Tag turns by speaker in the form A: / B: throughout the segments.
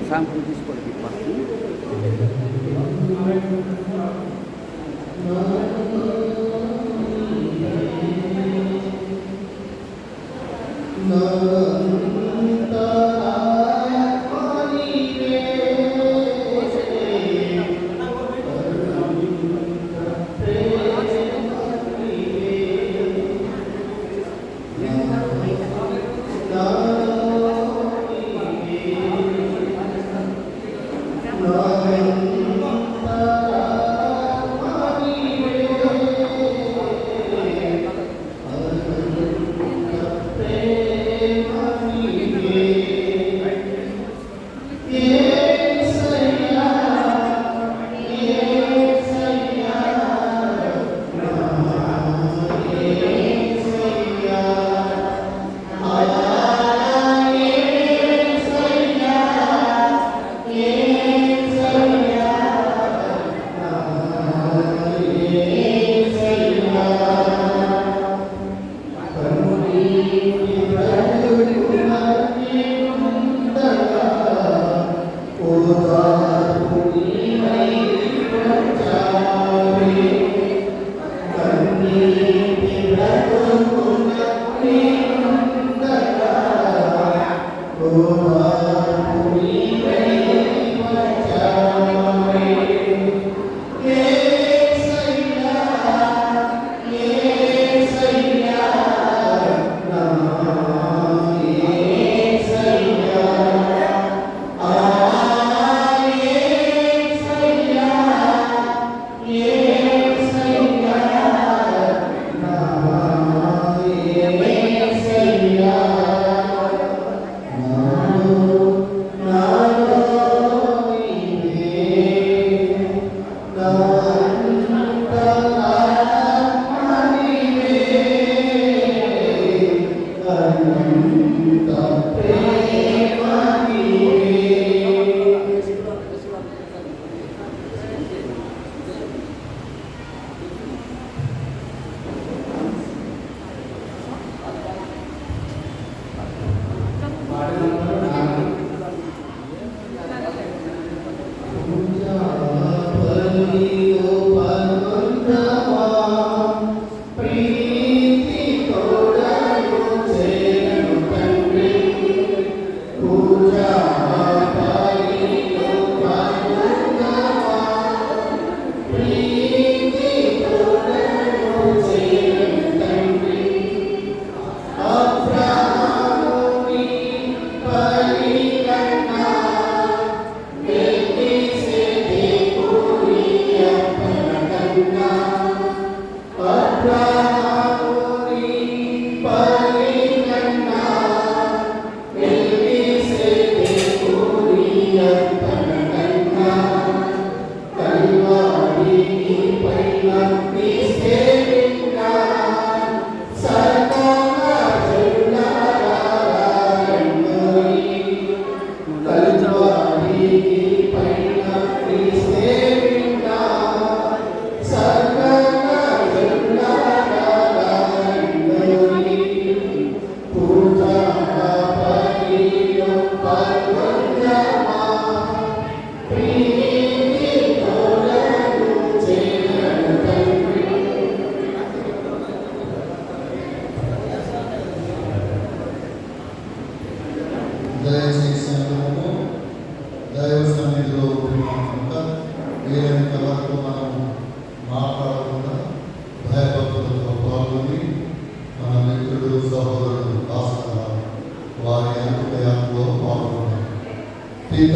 A: Sample తీసుకోండి first.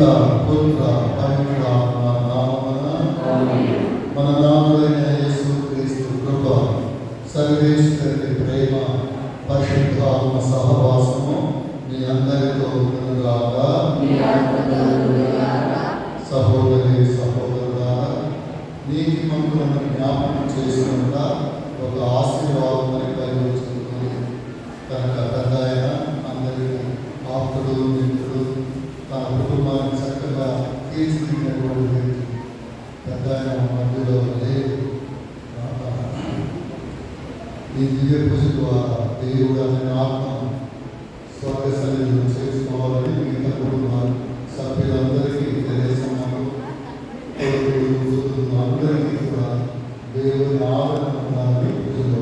B: పుత్ర పవిత్రాత్మ నామమున మన నాథుడైన యేసు క్రీస్తు కృప, సర్వేశ్వరుని ప్రేమ, పరిశుద్ధాత్మ సహవాసము మీ అందరితో ఉండుగాక. సహోదరి సహోదరులారా, నీతిమంతులను జ్ఞాపకం చేసుకుంటా ఒక ఆశీర్వాదం కలిగి వచ్చింది. కనుక పెద్ద ఆయన అందరికీ ఆప్తుడు, మిత్రుడు, తన కుటుంబాన్ని చక్కగా తీర్చిదిద్దినటువంటి వ్యక్తి పెద్ద ఆయన మధ్యలో లేదు. ఈ దివ్య పూజ ద్వారా దేవుడు అనే ఆత్మ స్వర్గ సన్నిధిలో చేసుకోవాలని మిగతా కుటుంబాలు సభ్యులందరికీ తెలియజేస్తున్నాము. అందరికీ కూడా దేవుని ఆదరణ ఉండాలని పూజలో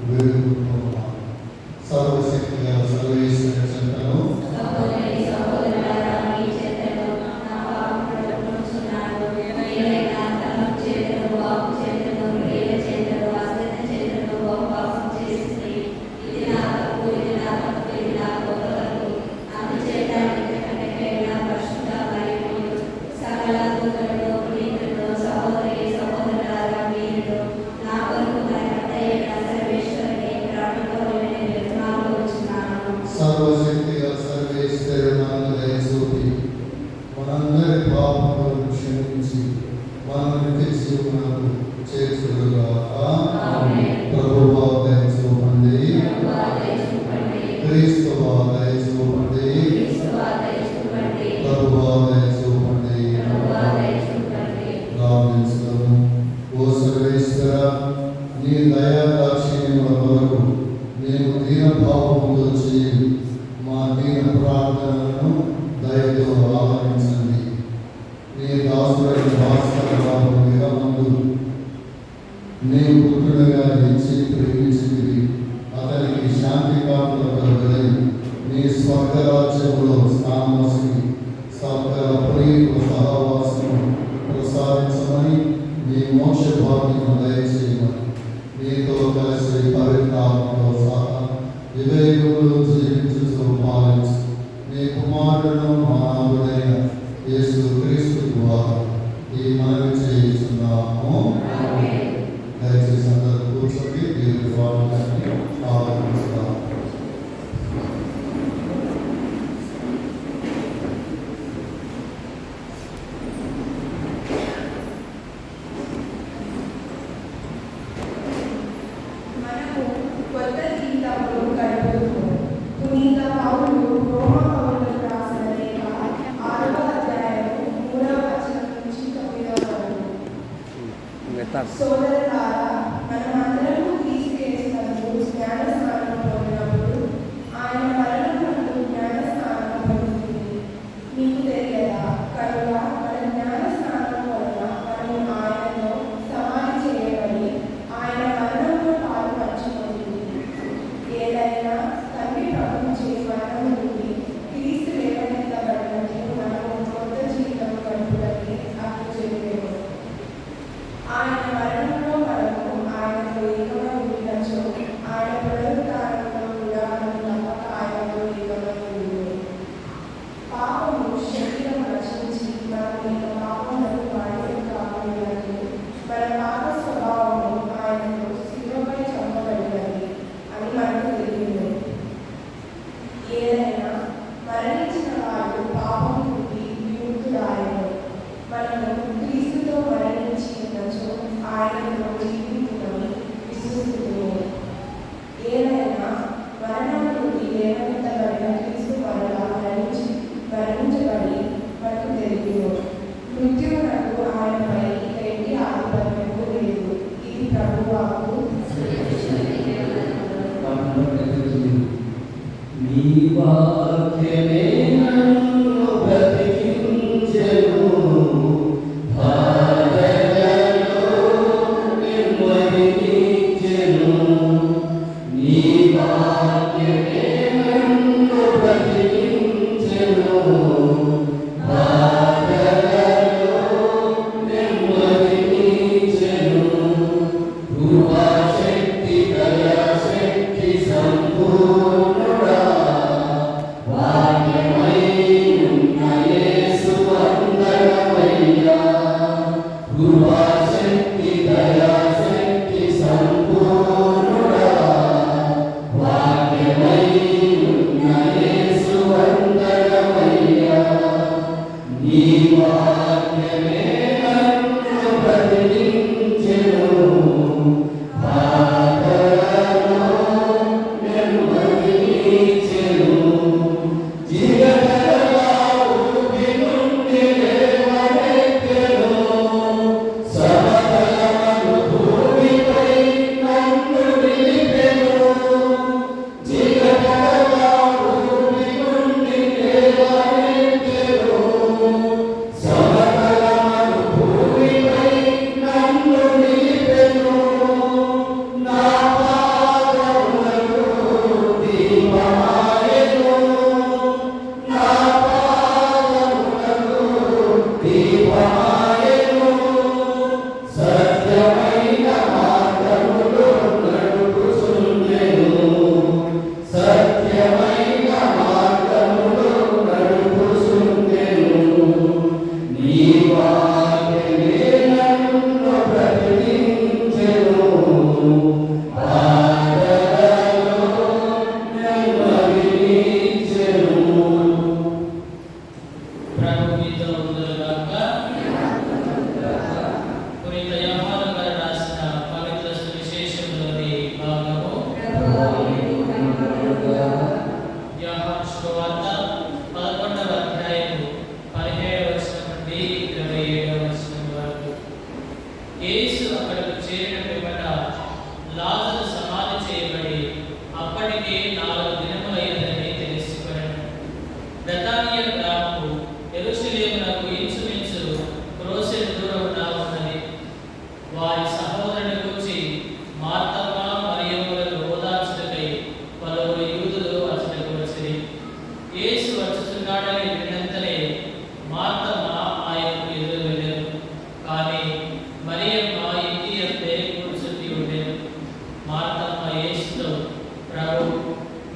B: వేడుకుంటున్నాము. సర్వశక్తి గల సర్వేశ్వరుని చెంతను సర్వశక్తి గల సర్వేశ్వరుని దయచూపి మనందరి పాపములను క్షమించి మనల్ని నిత్య జీవమునకు చేర్చుగాక. ప్రభువా దయచూపండి, క్రీస్తువా దయచూపండి, ప్రభువా దయచూపండి. ప్రార్థించుదాము. ఓ సర్వేశ్వర, నీ దయా దాక్షిణ్యముల వరకు మేము దీనభావముతో చేయి మా దీన ప్రార్థనలను దయతో ఆదరించండి. నీ దాసుడైన భాస్కరరావు విరమందు నీ పుత్రుడిగా ఇచ్చి ప్రేమించింది. అతనికి శాంతి కాపుల కలుగుదై నీ స్వర్గరాజ్యంలో స్థానమసి సకల ప్రియుల సహవాసము ప్రసాదించమని నీ మోక్ష భాగ్యము దయచేయమని నీతో కలిసి పవిత్రాత్మతో సహా వివేకులు జీవించుతూ పాలించు నీ కుమారుడును మానవుడైన యేసు క్రీస్తు ద్వారా ఈ మనవి చేయించున్నాము. దయచేసి అందరూ కూర్చొని దేవుని వాక్యాన్ని ఆలోచిస్తాము.
C: సోదరులారా, మనమందరము క్రీస్తు యేసునందు జ్ఞాన స్నానం పొందినప్పుడు ఆయన మరణమునందు జ్ఞాన స్నానం పొందుతుంది. మీకు తెలియదా? కనుక మన జ్ఞాన స్నానం వలన మనము ఆయనతో సమాధి చేయబడి ఆయన మరణంలో పాలు పంచుకుంటుంది. ఏదైనా తండ్రి ప్రభుత్వం మరణం నుండి క్రీస్తు లేవనెత్తబడినట్లు మనము కొత్త జీవితం గడుపులని అప్పుడు చెప్పేము. ఆయన మరణంలో మనము ఆయనతో ఏకమై ఉండినచో ఆయన పునరుద్ధానంలో కూడా మనం తప్పక ఆయనతో ఏకమై ఉండును. పాపము శరీరం రచించి మనము ఇక పాపములకు బానిసలు కాకూడదు. మన పాప స్వభావము ఆయనతో శిలువపై చంపబడినది అని మనకు తెలియదు. ఏదైనా మరణించిన వారు పాపం నుండి విముక్తురాయను. మనము క్రీస్తుతో మరణించి ఉన్నచో ఆయనతో జీవించుకొని విశ్వసిస్తున్నాము. ఏదైనా మరణం నుండి లేవనెత్తబడిన క్రీస్తు మరలా మరణించబడి మనకు తెలియదు. మృత్యువునకు ఆయనపై ఎట్టి ఆధిపత్యము లేదు. ఇది ప్రభువాకు.
D: నీ వాక్యమే నన్ను బ్రతికించెను, బాధలలో నెమ్మదినిచ్చెను. నీ వాక్యమే నన్ను బ్రతికించెను, బాధలలో నెమ్మదినిచ్చెను. కృపా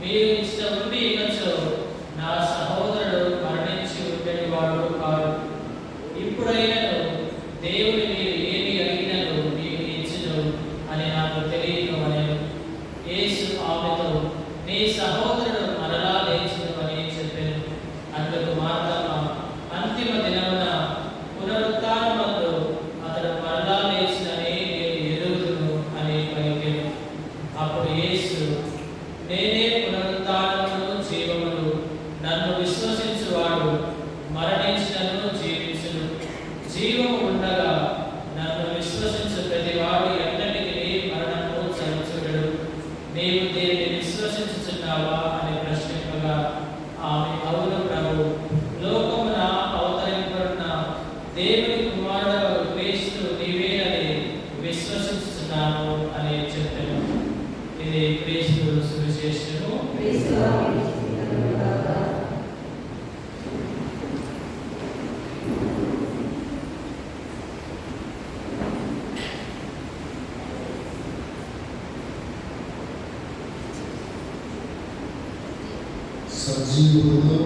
E: మీరు ఇష్టం ఉండి ఇవ్వచ్చు, నా సహోదరుడు మరణించి ఉండేటి వాడు కాడు. ఇప్పుడైనను దేవుని మీరు ఏమి అడిగినను మీకు ఇచ్చును అని నాకు తెలియదు అనేను. యేసు ఆమెతో, నీ సహోదరుడు మరలా లేచును అని చెప్పాను. అందుకు మార్తమ్మ, అంతిమ దినమున పునరుత్థానమందు అతడు మరలా లేచునని నేను ఎరుగుదును అని పలికెను. అప్పుడు యేసు, నేనే పునరుత్థానమును జీవమును, నన్ను విశ్వసించువాడు మరణించినను జీవించును. జీవము ఉండగా నన్ను విశ్వసించు ప్రతివాడు ఎన్నటికీ మరణము చవిచూడడు. నీవు దీన్ని విశ్వసించుచున్నావా అని ప్రశ్నింపగా ఆమె, అవును ప్రభు, లోకమున అవతరింపబడిన దేవుని కుమారుడగు క్రీస్తు నీవేనని విశ్వసించుచున్నాను అని చెప్పాను. ఇది క్రీస్తు సువిశేషము.
B: సజీవుడు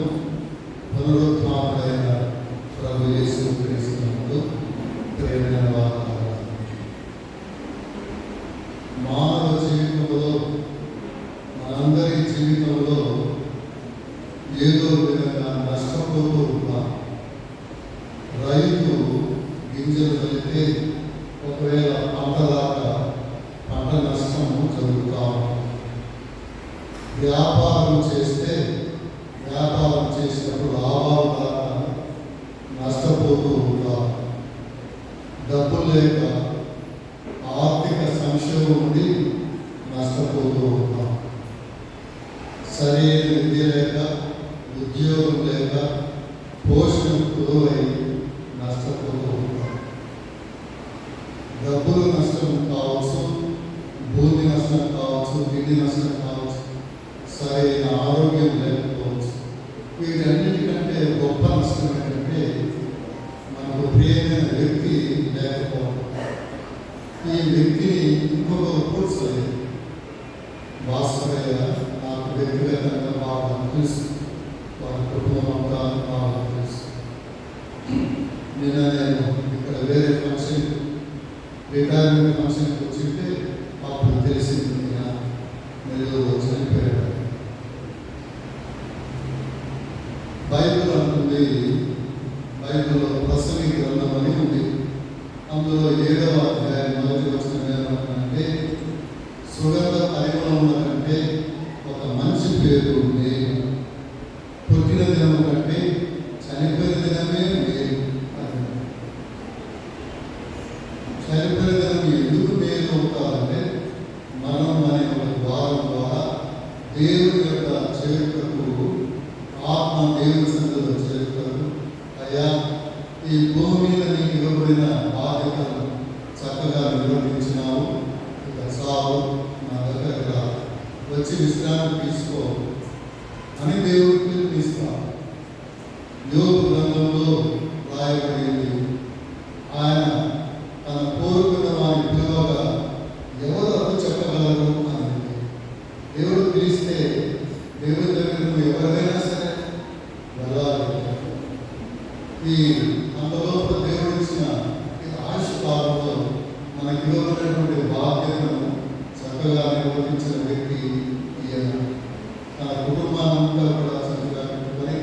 B: పునరుత్థానుడైన ప్రభు యేసు క్రీస్తునందు ప్రియమైన వారలారా, మానవ జీవితంలో, మనందరి జీవితంలో ఏదో విధంగా నష్టపోతూ ఉన్నాం. రైతు గింజలు వెళితే ఒకవేళ పంట దాకా పంట నష్టం జరుగుతూ ఉంటుంది. వ్యాపారం చేస్తే వ్యాపారం చేసినప్పుడు లాభాలు దాకా నష్టపోతూ ఉంటాం. డబ్బులు లేక ఆర్థిక సంక్షోభం ఉండి నష్టపోతూ ఉంటాం. సరైన విద్య లేక, ఉద్యోగం లేక, పోషణ కురువై నష్టపోతూ ఉంటాం. డబ్బులు నష్టం కావచ్చు, భూమి నష్టం కావచ్చు, తిండి నష్టం కావచ్చు, సరైన ఆరోగ్యం లేకపోవచ్చు. వీటన్నిటికంటే గొప్ప నష్టం ఏంటంటే మనకు ప్రియమైన వ్యక్తి లేకపోవడం. ఈ వ్యక్తిని ఇంకొకరు కూర్చోలేదు. వాస్తవయ్య నాకు వ్యక్తిగతంగా బాగా తెలుసు, వారి కుటుంబం అంతా బాగా తెలుసు. నేను ఇక్కడ వేరే ఫంక్షన్, రిటైర్మెంట్ ఫంక్షన్కి వచ్చింటే అప్పుడు తెలిసింది మీరు చనిపోయాడు. బైబిల్ అంటుంది, బైబిల్లో ప్రసంగి గ్రంథం అని ఉంది. అందులో 7వ అధ్యాయం 1వ వచనం ఏమంటుందంటే, సుగంధ పరిమళముల కంటే ఒక మంచి పేరు లేదు, పుట్టిన దినము కంటే చనిపోయిన దినమే మేలు అని. చనిపోయిన దినం ఎందుకు మేలు అవుతారంటే, మనం అనే ఒక ద్వారం ద్వారా దేవుని యొక్క చేరుకకు, ఆత్మ దేవుని సన్నిధిలో చేరుకకు, అయ్యా ఈ భూమి మీద నీకు ఇవ్వబడిన బాధ్యతను చక్కగా నిర్వహించినావు, ఇక చాలు, నా దగ్గర వచ్చి విశ్రాంతి తీసుకో అని దేవుడికి పిలుపునిస్తాం. యోబు గ్రంథంలో రాయబడింది, ఆయన తన కోరుకున్న వారిని పిలువగా ఎవరు అర్థం చెప్పగలరు అని. దేవుడు పిలిస్తే దేవుడి దగ్గర నువ్వు ఎవరికైనా సరే వెళ్ళాలి. ఈ అంతలోపు దేవుడు ఇచ్చిన ఈ ఆయుష్ కాలంలో మనకి ఇవ్వబడినటువంటి బాధ్యతను చక్కగా నిర్వహించిన వ్యక్తి ఈయన. తన కుటుంబానంతా కూడా చక్కగా పెట్టుకొని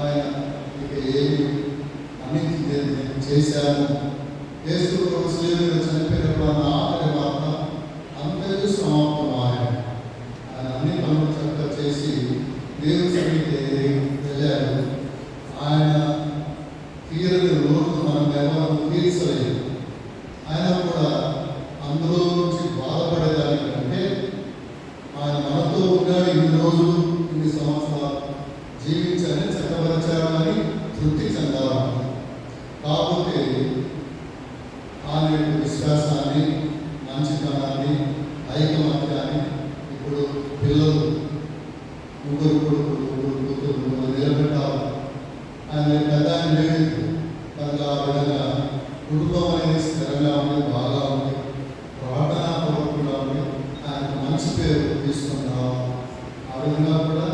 B: ఆయన ఇక ఏమి అన్ని చేశాను. యేసు ప్రభు శిలువ మీద చనిపోయినప్పుడు అన్న ఆఖరి వార్త అంతకు సమాప్తం. ఆయన అన్ని పనులు చక్కగా చేసి దేవుని సన్నిధికి వెళ్ళాడు. ఆయన తీరని రోజు మనం ఎవరు తీర్చలేదు. ఆయన కూడా అందులో నుంచి బాధపడేదానికంటే ఆయన మనతో ఉన్నాడు, ఇన్ని రోజులు ఇన్ని సంవత్సరాలు జీవించాలని చక్కపరిచాడని తృప్తి చెందాలి. కాకపోతే ఆయన యొక్క విశ్వాసాన్ని, మంచితనాన్ని, ఐకమత్యాన్ని ఇప్పుడు పిల్లలు ముగ్గురు కొడుకులు, ముగ్గురు కూతురు నిలబెట్టాలి. ఆయన పెద్ద లేదు కనుక ఆ విధంగా కుటుంబం అనేది స్థిరంగా ఉంది, బాగా ఉంది, ప్రార్థనా పూర్వకంగా ఉంది. ఆయనకు మంచి పేరు తీసుకుని రావాలి. ఆ విధంగా కూడా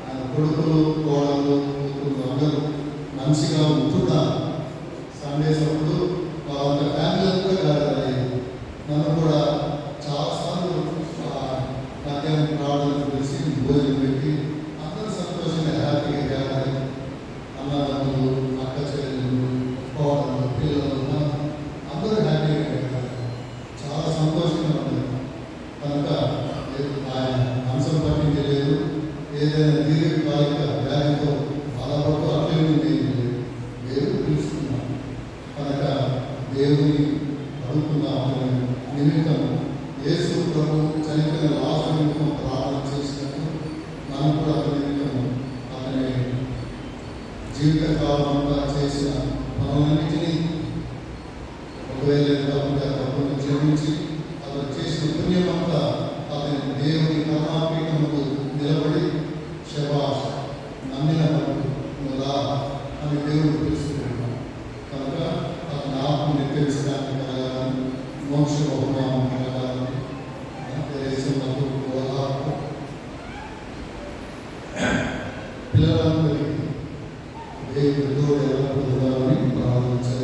B: ఆయన కొడుకులు కోడలు కూతురు అందరూ మంచిగా ఉంటున్నారు. సండేస్ అప్పుడు వాళ్ళ ఫ్యామిలీ అంతా గ్యాదర్ అయ్యేది. నన్ను కూడా చాలాసార్లు మధ్యాహ్నం రావడానికి తెలిసి భోజనం పెట్టి అందరూ సంతోషంగా హ్యాపీగా గ్యాదర్ అయ్యి అన్నదమ్ములు, అక్క చెల్లెలు, కోడలు, పిల్లలు అందరూ హ్యాపీగా గ్యాదర్ అయ్యారు. చాలా సంతోషంగా ఉంది. కనుక ఆయన అంశం పట్టింది లేదు. ఏదైనా దీర్ఘకాలిక వ్యాధితో బాధపడుతూ అట్లే ఉంది దేవుడు పిలుస్తున్నాం. కనుక దేవుని అడుగుతున్నాం నిమిత్తం యేసు ప్రభు చనిపోయిన లాజరు నిమిత్తం ప్రార్థన చేసినట్టు మనం కూడా అతని నిమిత్తం అతని జీవితకాలం అంతా చేసిన పనులన్నిటినీ ఒకవేళ తప్పును క్షమించి అతను చేసిన పుణ్యం అంతా అతని దేవుని కరుణాపీఠముకు నిలబడి శబాష్ నమ్మిన రా అని దేవుడు తెలుసుకుంటున్నాం. కనుక అతని ఆత్మని తెలుసుకోవడానికి కలగాలని, మోక్ష బహుమానం కలగాలని దేశంలో పిల్లలందరికీ దేవుడితో ఎలా పొందాలని ప్రార్థించాలి.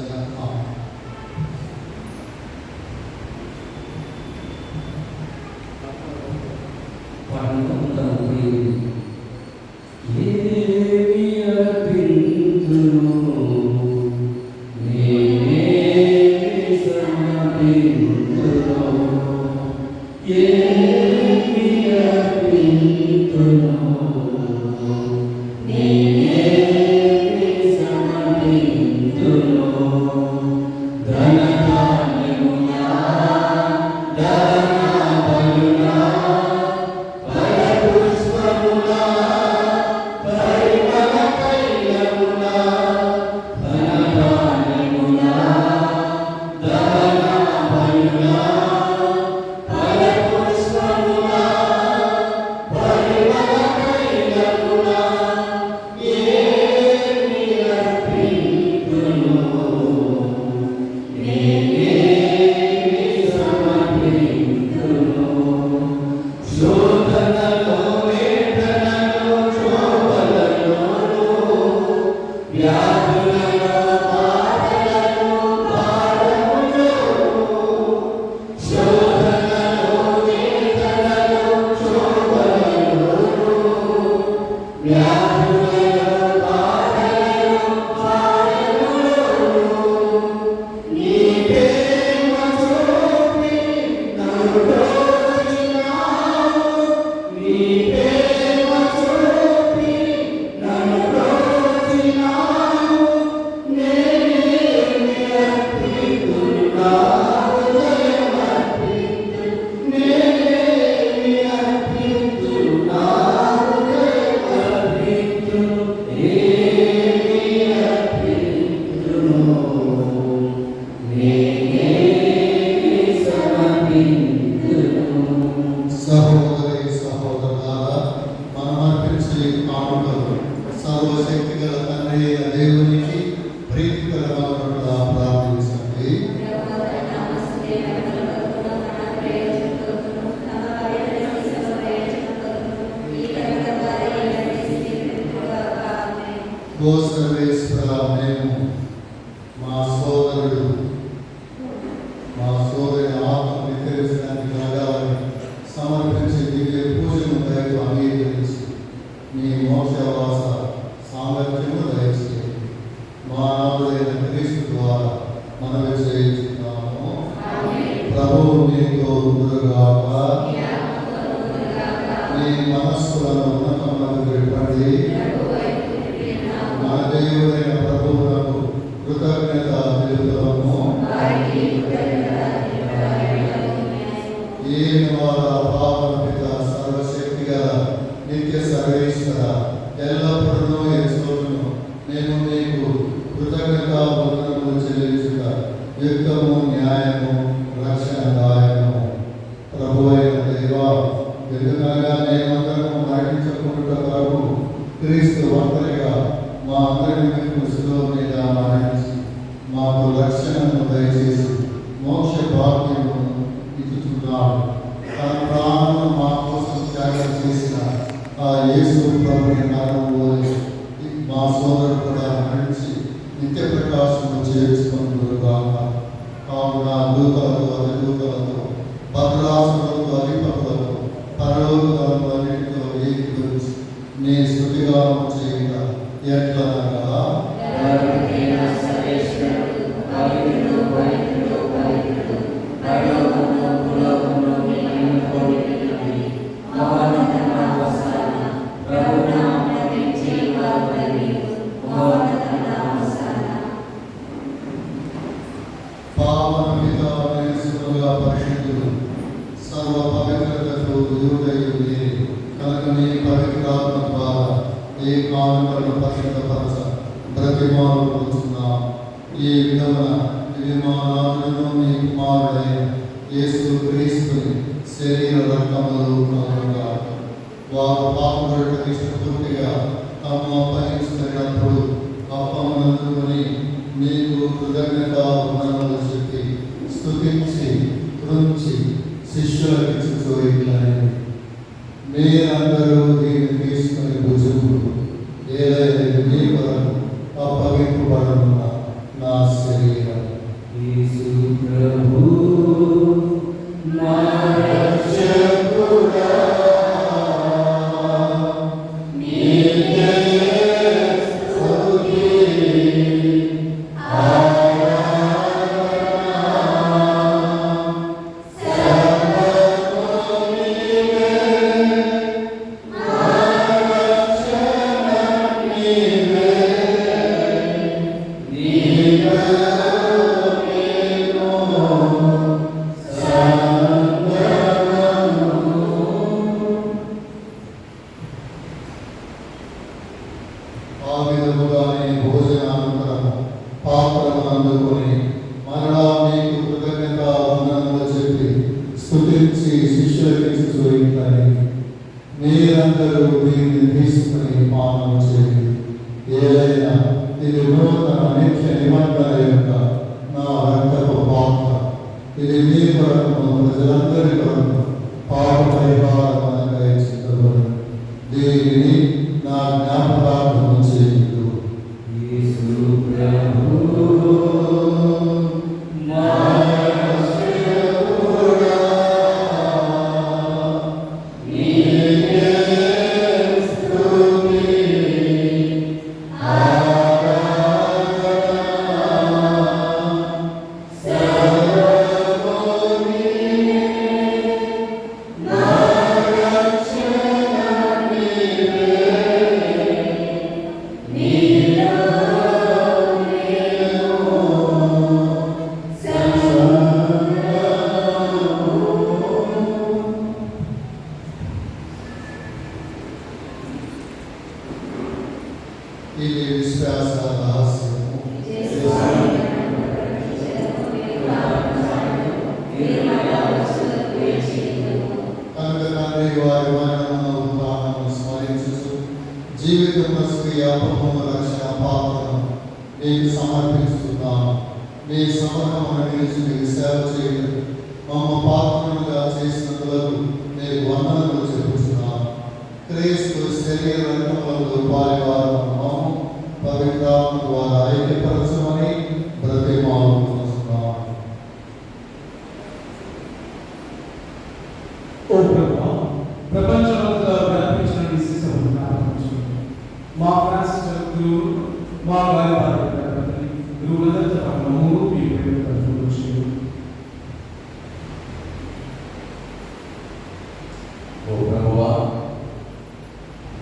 B: సహోదరి సహోదరులారా, మనం అర్పించే కానుకలు సర్వశక్తి గల తండ్రి అయిన దేవునికి ప్రీతికరమైనట్లుగా ప్రార్థించండి. ఓ సర్వేశ్వర, మేము మా సోదరుడు మా సోదరి ఆత్మని తెలుసడానికి కలగాలని సమర్పించి దివ్య పూజను దయతో అంగీకరించి మీ మోక్షవాస సామర్థ్యము దయచేయండి. మా నాథుడైన క్రీస్తు ద్వారా మనవి చేయించున్నాము. ప్రభువు మీతో ఉండుగాక. మీ మనస్సులను ఉన్నతములకు విప్పండి. మన దేవుడైన ప్రభువునకు కృతజ్ఞత తెలుపుతాము. ఏమి వారా పావన పిత సర్వశక్తి గల నిత్య సర్వేశ్వర, ఎల్లప్పుడూ ఎచ్చోటును మేము మీకు కృతజ్ఞత వందనములు చెల్లించుట యుక్తము, న్యాయము, రక్షణదాయకము. ప్రభువైన దేవా, ఎందుకనగా మేమందరము మరణించకుండా ప్రభు క్రీస్తు ఒంటరిగా మా అందరి నిమిత్తము శిలువ మీద మరణించి మాకు రక్షణను దయచేసి మోక్ష భాగ్యమును ఇచ్చుచున్నాడు. తన ప్రాణమును మా కోసం త్యాగం చేసిన ఆ యేసు ప్రభుని కారణము మా సోదరుడు కూడా మరణించి నిత్య ప్రకాశము చేర్చుకుంటున్నాక కావున దూతలతో అధిదూతలతో భద్రాసులతో అధిపతులతో పరలోకములతో అన్నిటితో ఏకీభవించి నీ స్తుతిగానం చేయక ఎట్లనగా పరిశుద్ధులు సర్వ పవిత్రతకు యోగయులే కనుక నీ పవిత్రాత్మ ద్వారా ఏ కానుకలను పరిశుద్ధపరచ బ్రతిమాలుతున్నాం. ఈ విధమున ఇది మా నాథులను నీ కుమారుడైన యేసు క్రీస్తుని శరీర రక్తములు కలుగుగా వారు పాపములకు ఇష్టపూర్తిగా తమ అప్పగించుకున్నప్పుడు అప్పమునందుకొని నీకు కృతజ్ఞతా వందనములు చెప్పి స్తుతించి కృంచి శిష్యులకు ఇచ్చుతూ ఇట్లని మీరందరూ దీన్ని తీసుకుని భుజములు ఏదైతే మీ కొరకు అప్పగింపబడనున్న నా శరీరం.
D: యేసు ప్రభు నా రక్షకుడా నీకే స్తుతి
B: ఆ విధముగానే భోజనానంతరము పాత్రను అందుకొని మరలా మీకు కృతజ్ఞతా వందనములు చెప్పి స్తుతించి శిష్యులకు ఇచ్చుతూ ఇట్లని మీరందరూ దీన్ని తీసుకుని పానం చేయండి. ఏదైనా ఇది నూతన నిత్య నిబంధన యొక్క నా రక్తపు పాత్ర. ఇది మీ కొరకు ప్రజలందరి కొరకు పాప పరిహారమునకై ఇచ్చుటబడును. దీనిని నా జ్ఞాపకార్థము చేయుడు.
D: యేసు ప్రభు నా రక్షకుడా నీకే స్తుతి
B: ఇది విశ్వాస రహస్యము. కనుక తండ్రి వారి మరణమును ఉత్థానమును స్మరించుచు జీవితమున స్వీయ అపమును రక్షణ పాత్రను నీకు సమర్పిస్తున్నాము. నీ సమర్పణను నిలిచి నీకు సేవ చేయడం మమ్మ పాత్రలుగా చేసినందులకు నీకు వందనములు చెప్పుచున్నాము. క్రీస్తు శరీర రక్తములకు పాలివారము మమ్ము పవిత్రాత్మ ద్వారా ఐక్యపరచమని బ్రతిమాలుకొనుచున్నాము.
F: ఓ ప్రభువా, ప్రపంచమంతా వ్యాపించిన నీ శిశువును ప్రారంభించు. మా ఫ్రాన్సిస్ గురువు, మా గాయపాటి గురువులందరితో పాటు మమ్మల్ని మీ పేరు కలుపుకొచ్చేయండి.
G: ఓ ప్రభువా,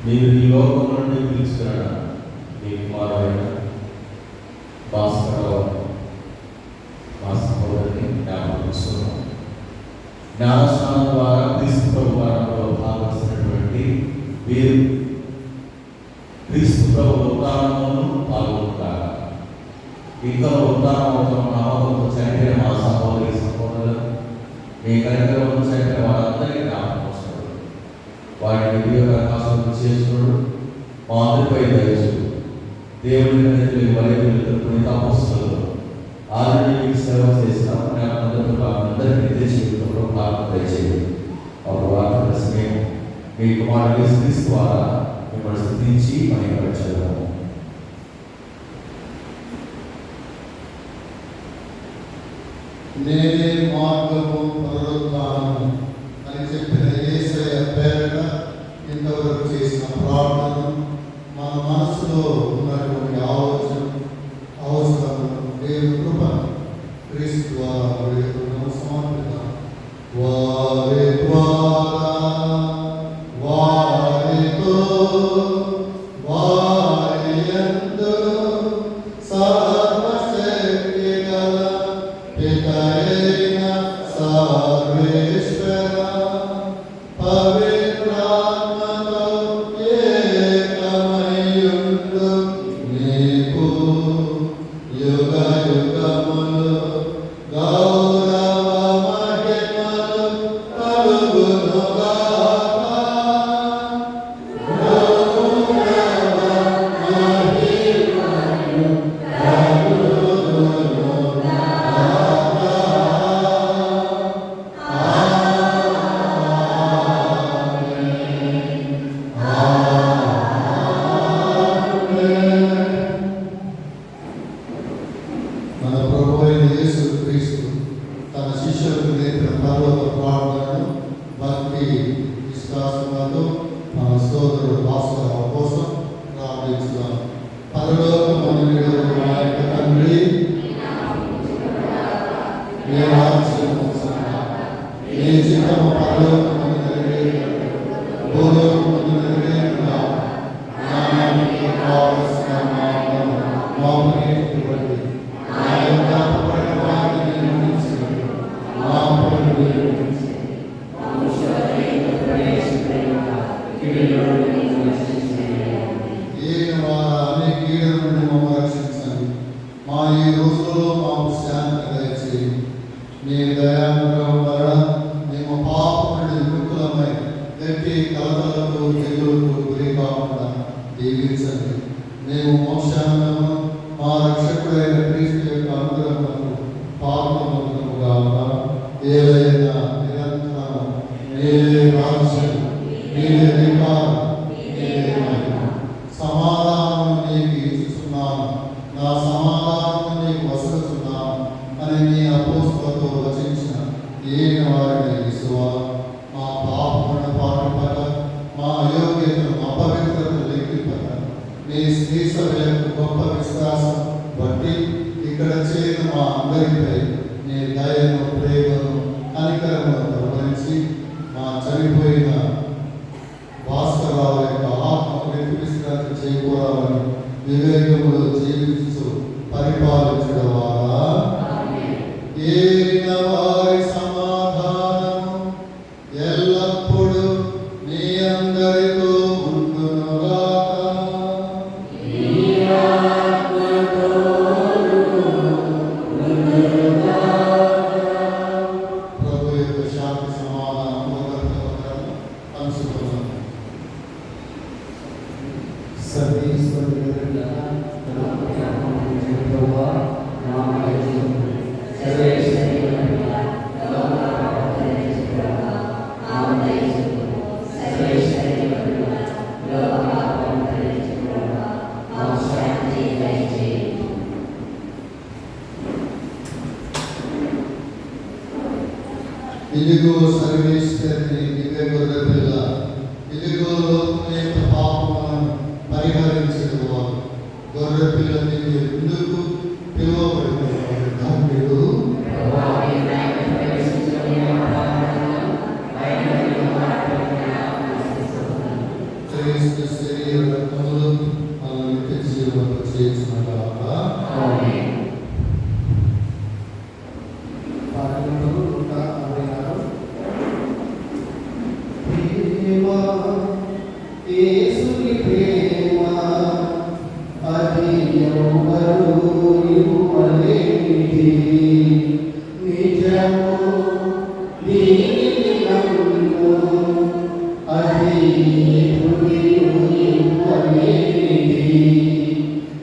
G: మీరు ఈ లోకం నుండి పిలుచుకున్న మీ కుమారుడైన భాస్కరరావు మా సహోదరిని జ్ఞాపకం జ్ఞానస్నానం ద్వారా క్రీస్తు ప్రభు వారంలో పాల్గొసినటువంటి వీరు క్రీస్తు ప్రభు ఉత్థానమును పాల్గొంటారు. ఇంకా ఉత్థానమవుతున్న నామకంతో చనిపోయిన మా సహోదరులు మీ కార్యక్రమం చనిపోయిన వారందరికీ జ్ఞాపకం వస్తారు. వాటిని వినియోగం చేసుకున్నాడు. మా అందరిపై దయచు దేవుని పునీత అపోస్తలులు ఆల్రెడీ మీకు సేవ చేసిన అందరికీ నిత్య జీవితంలో పాల్గొన దయచేయండి. వారి వార్తల స్నేహం మీ కుమారుడు యేసుక్రీస్తు ద్వారా మిమ్మల్ని స్తుతించి మహిమపరచెదము.
B: నేనే మార్గము పునరుద్ధానము అని చెప్పిన యేసయ్య పేరిట ఇంతవరకు చేసిన ప్రార్థనను మన మనసులో ఉన్నటువంటి అవసరము దేవుని కృపను క్రీస్తు ద్వారా వేడుకున్నాము. సమర్పిద్దాం. వారి ద్వారా వారితో వారి యందు సర్వశక్తి గల పితయైన సర్వేశ్వర పవిత్రాత్మతో ఏకమయ్యుండు నీకు యుగ యుగములు గౌరవ మహిమలు కలుగునుగాక. మన ప్రభు అయిన యేసు క్రీస్తు తన శిష్యులకు నేర్పిన పర్వత ప్రార్థనను భక్తి విశ్వాసంతో మన సోదరుడు భాస్కరరావు కోసం ప్రార్థించుదాం. పరలోకమందున్న మా యొక్క తండ్రి, నీ రాజ్యం వచ్చుగాక. నీ చిత్తము పరలోకమందు నెరవేరునట్లు భూలోకమందు నెరవేరునుగాక. జ్ఞానానికి కావలసిన మాకు నేర్పబడి నా యొక్క అపరాధ వారిని నిర్మించండి. నా అపరాధ అనేక కీడుల నుండి మమ్మల్ని రక్షించండి. మా ఈ రోజుల్లో మాకు శాంతి దయచేయండి. మీ దయానుగ్రహం వలన మేము పాపం నుండి విముక్తులమై ఎట్టి కలతలకు తెగులకు గురి కాకుండా దీవించండి. మేము మోక్షానందము మా రక్షకుడైన క్రీస్తు యొక్క అనుగ్రహములకు పాత్రమవుతాముగాక. ఏదైనా నిరంతరం మీరే రాజ్యం, మీరే అధికారం, మీరే మహిమ. సమాధానం నీకు ఇచ్చుచున్నాను, నా సమాధానం నీకు వసలుచున్నాను అని నీ అపోస్తలతో వచించిన ఏమి వారిని విశ్వా మా పాపములను పాటింపక, మా అయోగ్యతను అపవిత్రతను లెక్కింపక, నీ స్త్రీ సభలకు గొప్ప విశ్వాసం బట్టి ఇక్కడ చేరిన మా అందరిపై నీ దయను, ప్రేమను, కనికరమును ప్రవహించి మా చనిపోయిన భాస్కరరావు యొక్క ఆత్మకు విశ్రాంతి చేకూరాలని వివేకములు జీవిస్తూ పరిపాలించడం ద్వారా ఏలిన వారి సమాధానము ఎల్లప్పుడూ నీ అందరితో ఉండునుగాక. ప్రభు యొక్క శాంతి సమాధానం అనుసుకున్నాను. ఇదిగో సర్వేశ్వరుని దివ్య గొర్రె పిల్ల, ఇదిగో లోకం యొక్క పాపములను పరిహరించేవారు. గొర్రె పిల్ల నీకు ఎందుకు పిలువబడినవాడు ధన్యుడు. క్రీస్తు శరీర రక్తములు మన నిత్య జీవనము చేసినగాక.
H: యేసుని ప్రేమ అది ఎవరు ఇవ్వలేనిది, నిజము దీనిని నమ్ము, అది ఎప్పుడు ఇవ్వలేనిది.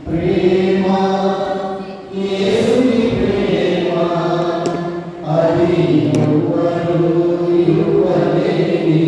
H: ప్రేమ యేసుని ప్రేమ అది ఎవరు ఇవ్వలేనిది.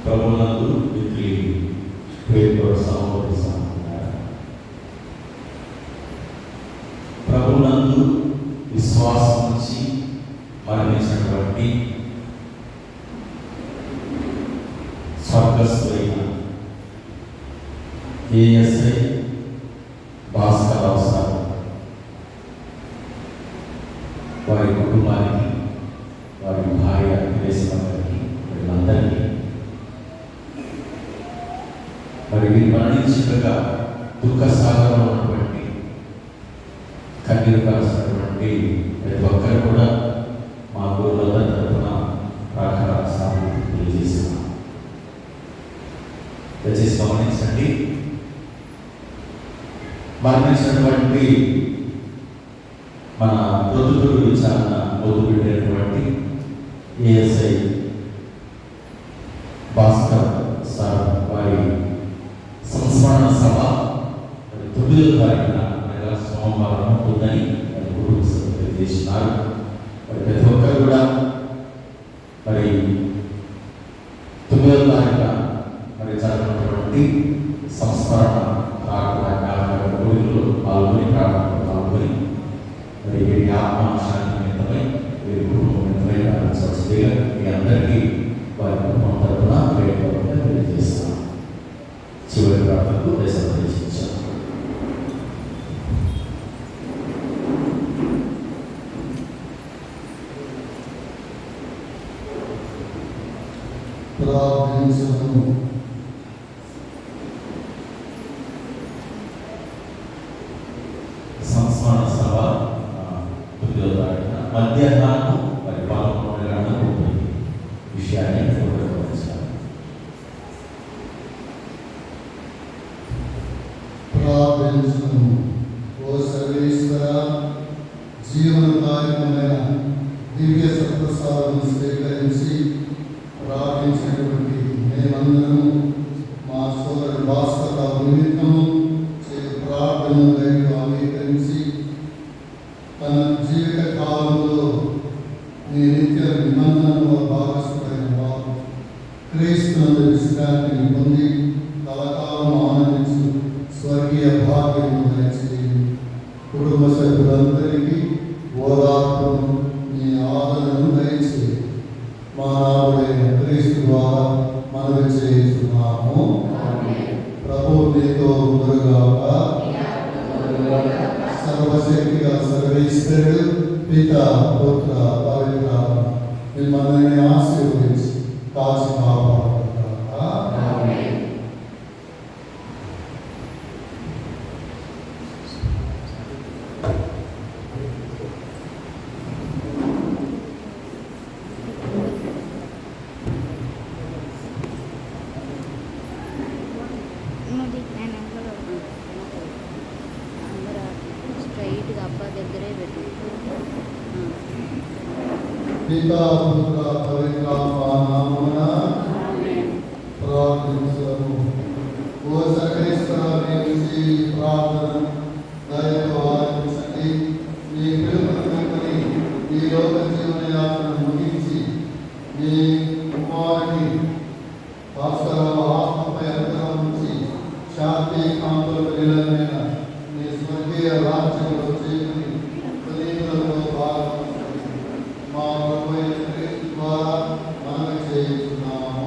G: ప్రభునందు మిత్రులు ప్రేమ సహోదరి సహోదరులారా, ప్రభునందు విశ్వాసం నుంచి మరణించినటువంటి స్వర్గస్థులైన ఏఎస్ఐ భాస్కరరావు సార్ వారి కుటుంబానికి, వారి భార్య గారికి, వీళ్ళందరికీ మరి వీరు మరణించగా దుఃఖ సాగరంలో ఉన్నటువంటి కన్నీరు కాల్సినటువంటి ప్రతి ఒక్కరు కూడా మా గురువులందరి తరఫున ప్రార్థన సాగుతూ తెలియజేస్తున్నాం. దయచేసి గమనించండి, మరణించినటువంటి మన ప్రొద్దుటూరు విచారణ మొదలుపెట్టినటువంటి ఏఎస్ఐ భాస్కర్ సార్ వారి సంస్మరణ సభ 9వ తారీఖున అనగా సోమవారం ఉందని వారి కుటుంబ సభ్యులు తెలియజేస్తున్నారు. మరి ప్రతి ఒక్కరు కూడా మరి 9వ తారీఖున మరి జరగనటువంటి సంస్మరణ ప్రార్థన కోరికలు పాల్గొని పాల్గొని మరి వీరి ఆత్మ శాంతి నిమిత్తమై, వీరి కుటుంబం నిమిత్తమై ప్రార్థించవలసిందిగా మీ అందరికీ వారి కుటుంబం తరఫున ప్రేమగా తెలియజేస్తున్నాం. చివరి ప్రార్థనకు ప్రవేశించాం.
B: ప్రార్థించుము.
G: సంస్మరణ సభ 9వ తారీఖున మధ్యాహ్నం మరి 11 గంటలకు ఉంటుంది. విషయాన్ని గమనించాలి.
B: ప్రార్థించుము. ఓ సర్వేశ్వర, జీవనదాయకమైన దివ్య సత్ప్రసాదం స్వీకరించి ప్రార్థించినటువంటి మేమందరము మా సోదరుడు భాస్కరరావు నిమిత్తము ప్రార్థనలు అంగీకరించి తన జీవిత కాలంలో నీ నిత్య నిబంధనలో భాగస్వమైన వారు క్రీస్తునందు విశ్రాంతిని పొంది కలకాలం ఆనందించు స్వర్గీయ భాగ్యం దయచేయండి. కుటుంబ సభ్యులందరికీ ఓదార్పును, నీ ఆదరణను దయచేయండి. మా నాథుడైన క్రీస్తు ద్వారా మనవి చేస్తున్నాము. ప్రభువు నీతో ఉండుగాక. సర్వశక్తిగా సర్వేశ్వరుడు పిత పుత్ర పవిత్రాత్మ మిమ్మల్ని ఆశీర్వదించి కాచి కాపాడుగాక.
I: Mudik nenek dulu.
B: పితా పుత్ర పవిత్రాత్మ నామమున ప్రార్థించుము. ఓ సర్వేశ్వర గురించి ప్రార్థన దయతో ఆలకించండి. మీ పిలుపుని ఈ లోక జీవన యాత్ర ముగించి మీ కుమారుని వాస్తవ ఆత్మపై అంతరం నుంచి శాంతి కాంతుల నిలమైన మీ స్వర్గీయ రాజ్యంలో చేరుకుని పునీతులతో భాగం మా ప్రభు అయిన క్రీస్తు ద్వారా మనవి చేయుచున్నాము.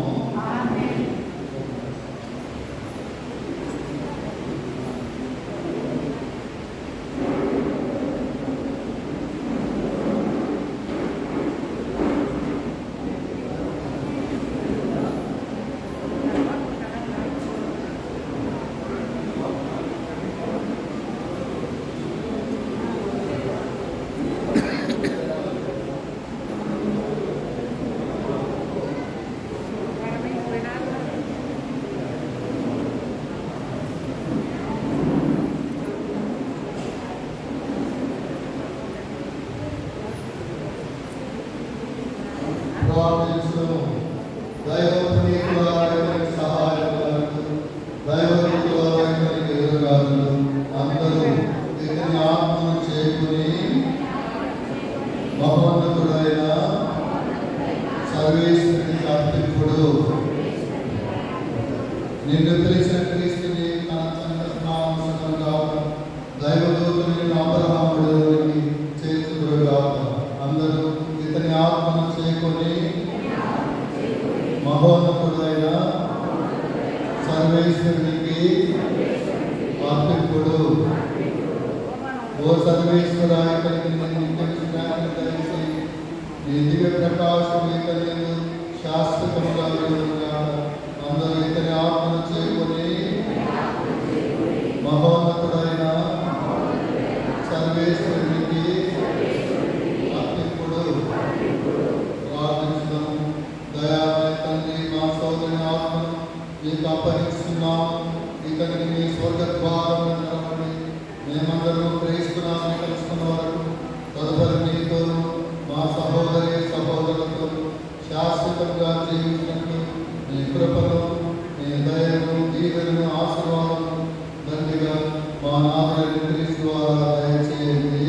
B: ప్రార్థించుము. దైవపునీతులైన సహాయకులకు, దైవదూతలైన ఎదురుగాలు అందరూ ఇతని ఆత్మను చేకూరి మహోన్నతుడైన సర్వేశ్వరుని అర్పింపుడు. నిన్ను పిలిచిన క్రీస్తుని తన సంకల్పనామసంగా దైవదూతుని అబ్రహాముడికి చేతుడుగాక. అందరూ ఇతని ఆత్మను చేకూరి మహోన్నతుడైన సర్వేశ్వరునికి అర్పింపుడు. ఓ సర్వేశ్వర, ఇతనికి నిత్య విశ్రాంతి దయచేసి నీ దివ్య ప్రకాశం ఇతని శాశ్వతముగా వెలుగుగా. అందరూ ఇతని ఆత్మను చేకూరి మహోన్నతుడైన సర్వేశ్వరునికి అర్పింపుడు. ప్రార్థించుదాము. దయామయ తండ్రి, మా సోదరుని ఆత్మను నీకు అప్పగిస్తున్నాము. ఇతనికి మీ స్వర్గ ద్వారం నిలబడి మేమందరూ క్రీస్తునామని కలుసుకున్న వరకు తదుపరి నీతోనూ మా సహోదరి సహోదరులతో శాశ్వతంగా జీవించినట్లు నీ కృపను, నీ దయను, దీవెనను, ఆశీర్వాదము దండిగా మా నాథుడైన క్రీస్తు ద్వారా దయచేయండి.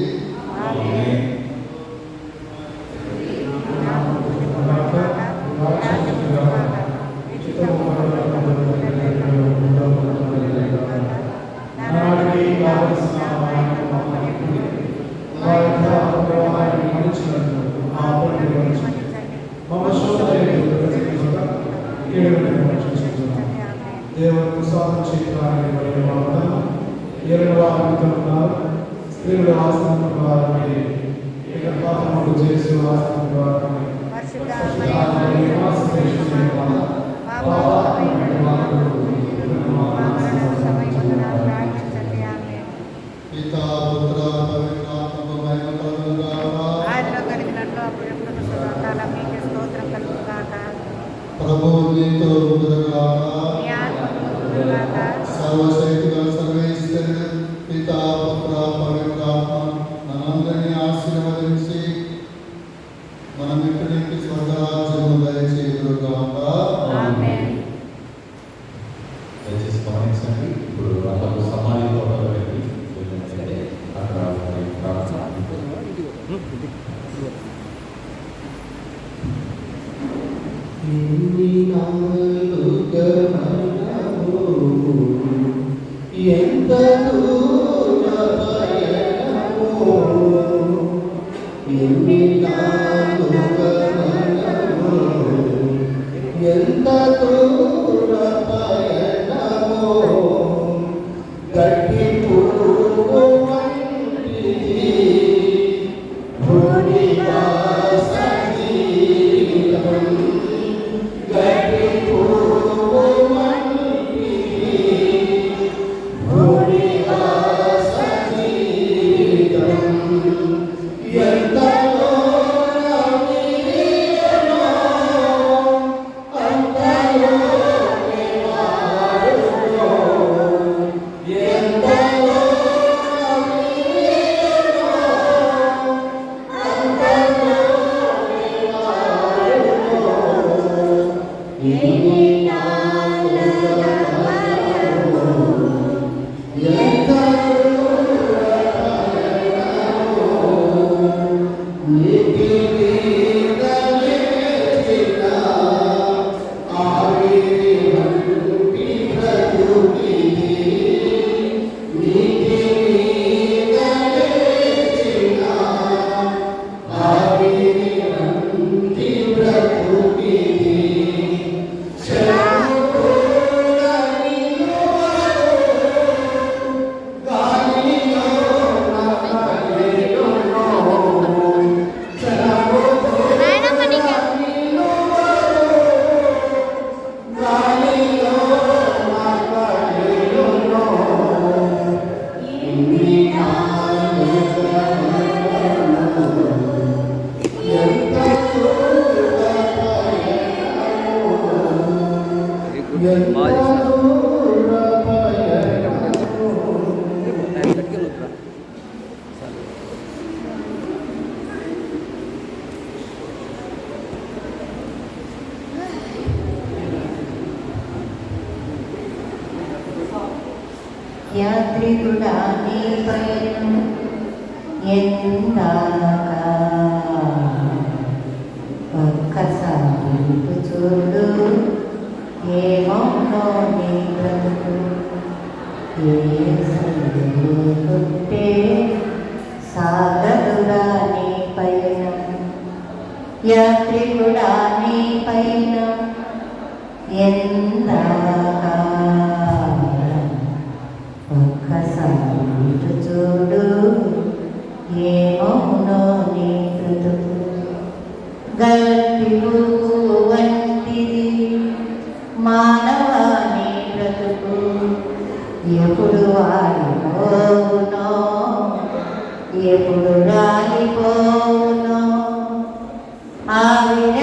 F: దేవుడు స్వాతంత్ర స్త్రీలు వాస్తవం వారిని ఏకపాత్రములు చేసి వాస్తవం వారిని
B: పితా పుత్ర పవిత్రాత్మ మహిమ కలుగుగాక. ప్రభువు నీతో ఉండుగాక. సర్వశక్తిగా సర్వేశ్వరుడు పితా పుత్ర పవిత్రాత్మ మనందరినీ ఆశీర్వదించి మన మిత్రునికి స్వర్గరాజ్యము దయచేయుగాక.
G: దయచేసి గమనించండి. ఇప్పుడు అక్కడ సమాధి తోటలో వెళ్ళి అక్కడ ప్రార్థన
H: ఎంత దూర పయనమో, ఎన్ని నాలుగ మనమో, ఎంత దూర పయనమో, గట్టి పువ్వు వంటిది భూనివాస జీవితం, గట్టి పువ్వు వంటిది భూనివాస జీవితం, ఎంత
I: యాత్రికుడా నీ పైన ఎందాక ఒక్కసారి ఇటు చూడు ఏమౌనో నీ బ్రతుకు ఏ లేకుంటే సాగదుడా నీ పైన యాత్రికుడా నీ పైన ఎందాక ఒక్కసారి ఇటు చూడు ఏమౌనో నీ బ్రతుకు గట్టి పువ్వు వంటిది మానవాని బ్రతుకు ఎప్పుడు వాడిపోవునో ఎప్పుడు రాలిపోవునో ఆవిడ